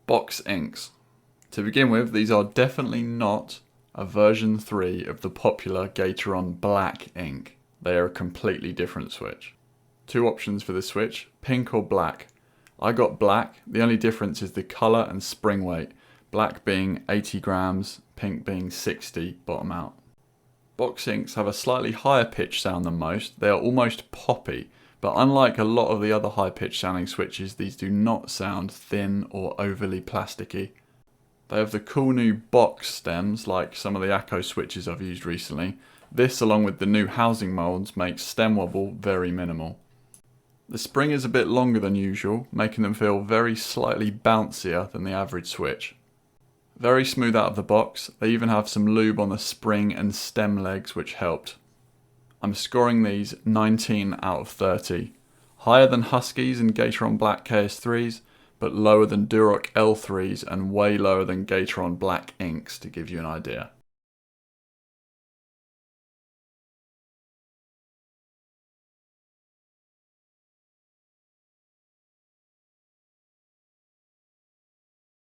Box Inks. To begin with, these are definitely not a version 3 of the popular Gateron Black Ink. They are a completely different switch. Two options for this switch, pink or black. I got black, the only difference is the colour and spring weight, black being 80 grams, pink being 60 bottom out. Box Inks have a slightly higher pitch sound than most. They are almost poppy, but unlike a lot of the other high pitch sounding switches, these do not sound thin or overly plasticky. They have the cool new box stems like some of the Acco switches I've used recently. This, along with the new housing moulds, makes stem wobble very minimal. The spring is a bit longer than usual, making them feel very slightly bouncier than the average switch. Very smooth out of the box. They even have some lube on the spring and stem legs, which helped. I'm scoring these 19 out of 30. Higher than Huskies and Gateron Black KS3s, but lower than Duroc L3s and way lower than Gateron Black Inks, to give you an idea.